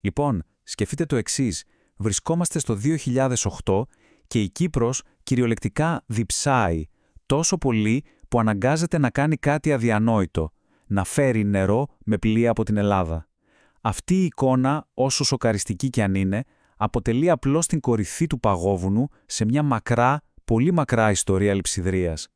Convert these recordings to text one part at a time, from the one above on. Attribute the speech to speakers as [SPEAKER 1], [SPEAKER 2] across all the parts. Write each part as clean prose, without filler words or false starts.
[SPEAKER 1] Λοιπόν, σκεφτείτε το εξής. Βρισκόμαστε στο 2008 και η Κύπρος κυριολεκτικά διψάει τόσο πολύ που αναγκάζεται να κάνει κάτι αδιανόητο, να φέρει νερό με πλοία από την Ελλάδα. Αυτή η εικόνα, όσο σοκαριστική κι αν είναι, αποτελεί απλώς την κορυφή του παγόβουνου σε μια μακρά, πολύ μακρά ιστορία λειψιδρίας.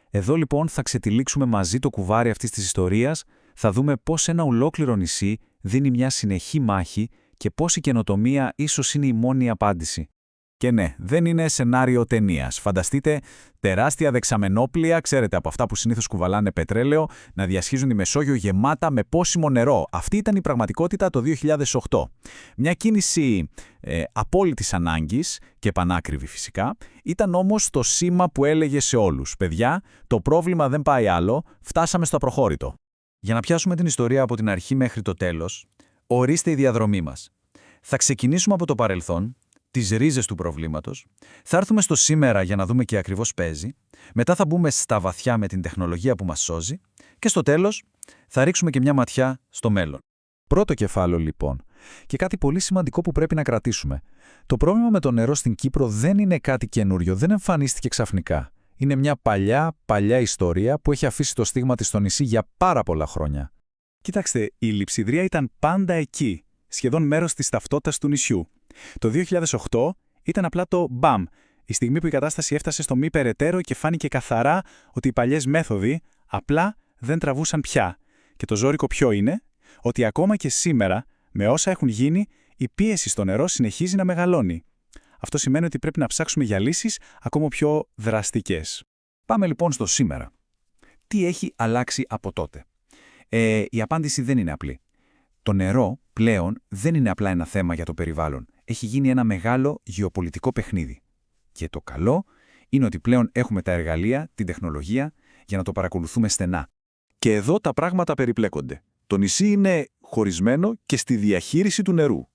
[SPEAKER 1] Εδώ λοιπόν θα ξετυλίξουμε μαζί το κουβάρι αυτής της ιστορίας, θα δούμε πώς ένα ολόκληρο νησί δίνει μια συνεχή μάχη και πώς η καινοτομία ίσως είναι η μόνη απάντηση.
[SPEAKER 2] Και ναι, δεν είναι σενάριο ταινίας. Φανταστείτε τεράστια δεξαμενόπλια, ξέρετε, από αυτά που συνήθως κουβαλάνε πετρέλαιο, να διασχίζουν τη Μεσόγειο γεμάτα με πόσιμο νερό. Αυτή ήταν η πραγματικότητα το 2008. Μια κίνηση απόλυτης ανάγκης και πανάκριβη φυσικά, ήταν όμως το σήμα που έλεγε σε όλους: παιδιά, το πρόβλημα δεν πάει άλλο, φτάσαμε στο απροχώρητο.
[SPEAKER 3] Για να πιάσουμε την ιστορία από την αρχή μέχρι το τέλος, ορίστε η διαδρομή μας. Θα ξεκινήσουμε από το παρελθόν, τις ρίζες του προβλήματος, θα έρθουμε στο σήμερα για να δούμε τι ακριβώς παίζει, μετά θα μπούμε στα βαθιά με την τεχνολογία που μας σώζει και στο τέλος θα ρίξουμε και μια ματιά στο μέλλον.
[SPEAKER 2] Πρώτο κεφάλαιο λοιπόν, και κάτι πολύ σημαντικό που πρέπει να κρατήσουμε. Το πρόβλημα με το νερό στην Κύπρο δεν είναι κάτι καινούριο, δεν εμφανίστηκε ξαφνικά. Είναι μια παλιά ιστορία που έχει αφήσει το στίγμα της στο νησί για πάρα πολλά χρόνια.
[SPEAKER 4] Κοιτάξτε, η λειψιδρία ήταν πάντα εκεί, σχεδόν μέρος της ταυτότητας του νησιού. Το 2008 ήταν απλά το μπαμ, η στιγμή που η κατάσταση έφτασε στο μη περαιτέρω και φάνηκε καθαρά ότι οι παλιές μέθοδοι απλά δεν τραβούσαν πια. Και το ζώρικο ποιο είναι? Ότι ακόμα και σήμερα, με όσα έχουν γίνει, η πίεση στο νερό συνεχίζει να μεγαλώνει. Αυτό σημαίνει ότι πρέπει να ψάξουμε για λύσεις ακόμα πιο δραστικές.
[SPEAKER 2] Πάμε λοιπόν στο σήμερα. Τι έχει αλλάξει από τότε? Η απάντηση δεν είναι απλή. Το νερό πλέον δεν είναι απλά ένα θέμα για το περιβάλλον. Έχει γίνει ένα μεγάλο γεωπολιτικό παιχνίδι. Και το καλό είναι ότι πλέον έχουμε τα εργαλεία, την τεχνολογία για να το παρακολουθούμε στενά.
[SPEAKER 5] Και εδώ τα πράγματα περιπλέκονται. Το νησί είναι χωρισμένο και στη διαχείριση του νερού.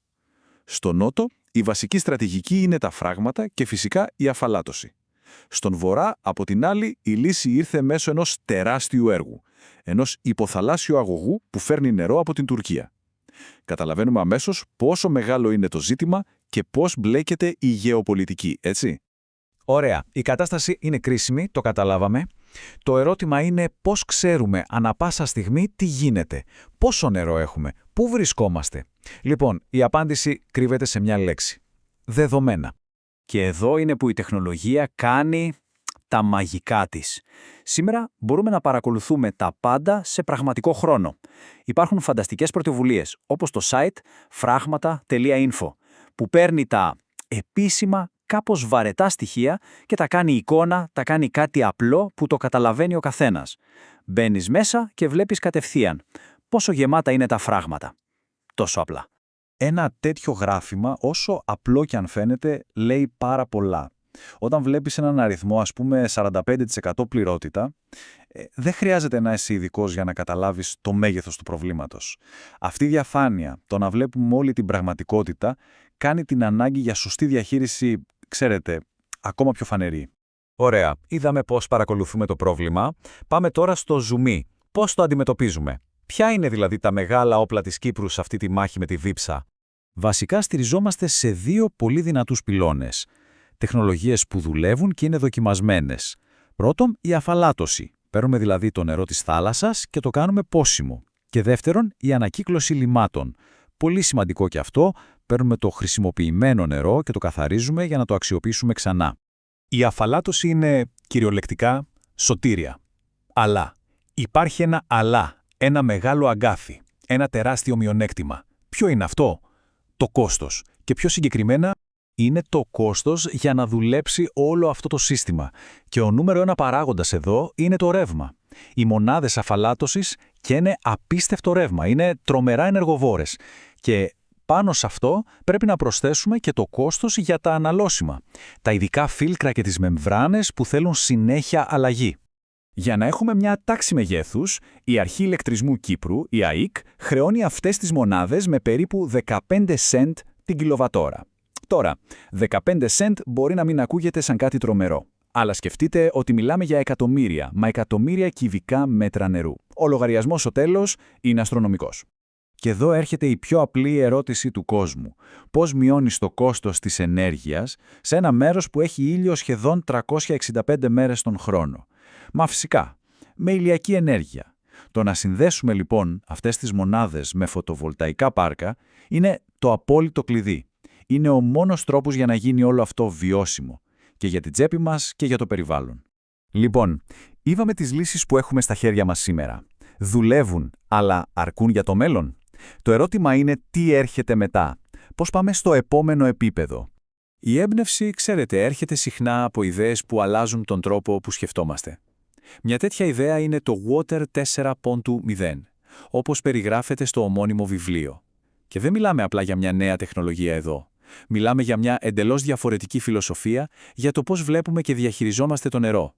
[SPEAKER 5] Στο νότο, η βασική στρατηγική είναι τα φράγματα και φυσικά η αφαλάτωση. Στον βορρά, από την άλλη, η λύση ήρθε μέσω ενός τεράστιου έργου, ενός υποθαλάσσιου αγωγού που φέρνει νερό από την Τουρκία. Καταλαβαίνουμε αμέσως πόσο μεγάλο είναι το ζήτημα και πώς μπλέκεται η γεωπολιτική, έτσι.
[SPEAKER 2] Ωραία. Η κατάσταση είναι κρίσιμη, το καταλάβαμε. Το ερώτημα είναι πώς ξέρουμε ανά πάσα στιγμή τι γίνεται, πόσο νερό έχουμε, πού βρισκόμαστε. Λοιπόν, η απάντηση κρύβεται σε μια λέξη. Δεδομένα.
[SPEAKER 3] Και εδώ είναι που η τεχνολογία κάνει τα μαγικά της. Σήμερα μπορούμε να παρακολουθούμε τα πάντα σε πραγματικό χρόνο. Υπάρχουν φανταστικές πρωτοβουλίες, όπως το site fragmata.info, που παίρνει τα επίσημα, κάπως βαρετά στοιχεία και τα κάνει εικόνα, τα κάνει κάτι απλό που το καταλαβαίνει ο καθένας. Μπαίνεις μέσα και βλέπεις κατευθείαν πόσο γεμάτα είναι τα φράγματα. Τόσο απλά.
[SPEAKER 2] Ένα τέτοιο γράφημα, όσο απλό κι αν φαίνεται, λέει πάρα πολλά. Όταν βλέπεις έναν αριθμό, ας πούμε 45% πληρότητα, δεν χρειάζεται να είσαι ειδικός για να καταλάβεις το μέγεθος του προβλήματος. Αυτή η διαφάνεια, το να βλέπουμε όλη την πραγματικότητα, κάνει την ανάγκη για σωστή διαχείριση, ξέρετε, ακόμα πιο φανερή. Ωραία, είδαμε πώς παρακολουθούμε το πρόβλημα. Πάμε τώρα στο ζουμί. Πώς το αντιμετωπίζουμε? Ποια είναι δηλαδή τα μεγάλα όπλα της Κύπρου σε αυτή τη μάχη με τη δίψα? Βασικά στηριζόμαστε σε δύο πολύ δυνατούς πυλώνες. Τεχνολογίες που δουλεύουν και είναι δοκιμασμένες. Πρώτον, η αφαλάτωση. Παίρνουμε δηλαδή το νερό της θάλασσας και το κάνουμε πόσιμο. Και δεύτερον, η ανακύκλωση λιμάτων. Πολύ σημαντικό και αυτό, παίρνουμε το χρησιμοποιημένο νερό και το καθαρίζουμε για να το αξιοποιήσουμε ξανά.
[SPEAKER 4] Η αφαλάτωση είναι κυριολεκτικά σωτήρια. Αλλά υπάρχει ένα αλλά, ένα μεγάλο αγκάθι, ένα τεράστιο μειονέκτημα. Ποιο είναι αυτό? Το κόστος. Και πιο συγκεκριμένα,
[SPEAKER 2] είναι το κόστος για να δουλέψει όλο αυτό το σύστημα. Και ο νούμερο ένα παράγοντας εδώ είναι το ρεύμα. Οι μονάδες αφαλάτωσης καίνε απίστευτο ρεύμα, είναι τρομερά ενεργοβόρες. Και πάνω σε αυτό πρέπει να προσθέσουμε και το κόστος για τα αναλώσιμα. Τα ειδικά φίλτρα και τις μεμβράνες που θέλουν συνέχεια αλλαγή.
[SPEAKER 5] Για να έχουμε μια τάξη μεγέθους, η Αρχή Ηλεκτρισμού Κύπρου, η ΑΕΚ, χρεώνει αυτές τις μονάδες με περίπου 15 σεντ την κιλοβατόρα. Τώρα, 15 σεντ μπορεί να μην ακούγεται σαν κάτι τρομερό. Αλλά σκεφτείτε ότι μιλάμε για εκατομμύρια κυβικά μέτρα νερού. Ο λογαριασμός στο τέλος είναι αστρονομικός.
[SPEAKER 2] Και εδώ έρχεται η πιο απλή ερώτηση του κόσμου. Πώς μειώνεις το κόστος της ενέργειας σε ένα μέρος που έχει ήλιο σχεδόν 365 μέρες τον χρόνο? Μα φυσικά, με ηλιακή ενέργεια. Το να συνδέσουμε λοιπόν αυτές τις μονάδες με φωτοβολταϊκά πάρκα είναι το απόλυτο κλειδί. Είναι ο μόνος τρόπος για να γίνει όλο αυτό βιώσιμο. Και για την τσέπη μας και για το περιβάλλον.
[SPEAKER 3] Λοιπόν, είδαμε τις λύσεις που έχουμε στα χέρια μας σήμερα. Δουλεύουν, αλλά αρκούν για το μέλλον? Το ερώτημα είναι τι έρχεται μετά. Πώς πάμε στο επόμενο επίπεδο?
[SPEAKER 1] Η έμπνευση, ξέρετε, έρχεται συχνά από ιδέες που αλλάζουν τον τρόπο που σκεφτόμαστε. Μια τέτοια ιδέα είναι το Water 4.0, όπως περιγράφεται στο ομώνυμο βιβλίο. Και δεν μιλάμε απλά για μια νέα τεχνολογία εδώ. Μιλάμε για μια εντελώς διαφορετική φιλοσοφία για το πώς βλέπουμε και διαχειριζόμαστε το νερό.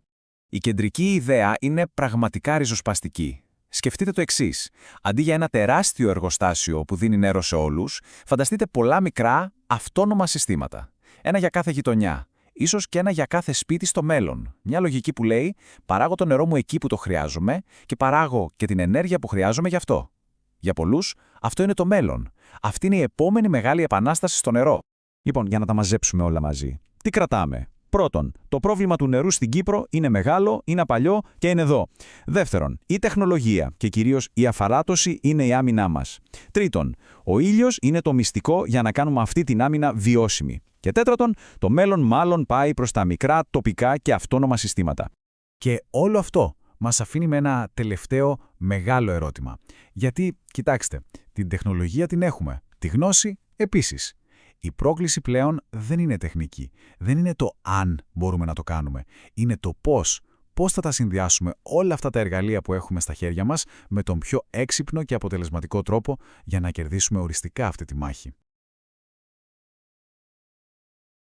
[SPEAKER 3] Η κεντρική ιδέα είναι πραγματικά ριζοσπαστική. Σκεφτείτε το εξής. Αντί για ένα τεράστιο εργοστάσιο που δίνει νερό σε όλους, φανταστείτε πολλά μικρά αυτόνομα συστήματα. Ένα για κάθε γειτονιά. Ίσως και ένα για κάθε σπίτι στο μέλλον. Μια λογική που λέει: παράγω το νερό μου εκεί που το χρειάζομαι και παράγω και την ενέργεια που χρειάζομαι γι' αυτό. Για πολλούς, αυτό είναι το μέλλον. Αυτή είναι η επόμενη μεγάλη επανάσταση στο νερό.
[SPEAKER 2] Λοιπόν, για να τα μαζέψουμε όλα μαζί. Τι κρατάμε? Πρώτον, το πρόβλημα του νερού στην Κύπρο είναι μεγάλο, είναι παλιό και είναι εδώ. Δεύτερον, η τεχνολογία και κυρίως η αφαράτωση είναι η άμυνά μας. Τρίτον, ο ήλιος είναι το μυστικό για να κάνουμε αυτή την άμυνα βιώσιμη. Και τέταρτον, το μέλλον μάλλον πάει προς τα μικρά, τοπικά και αυτόνομα συστήματα. Και όλο αυτό μας αφήνει με ένα τελευταίο μεγάλο ερώτημα. Γιατί, κοιτάξτε, την τεχνολογία την έχουμε, τη γνώση επίσης. Η πρόκληση πλέον δεν είναι τεχνική. Δεν είναι το αν μπορούμε να το κάνουμε. Είναι το πώς. Πώς θα τα συνδυάσουμε όλα αυτά τα εργαλεία που έχουμε στα χέρια μας με τον πιο έξυπνο και αποτελεσματικό τρόπο για να κερδίσουμε οριστικά αυτή τη μάχη.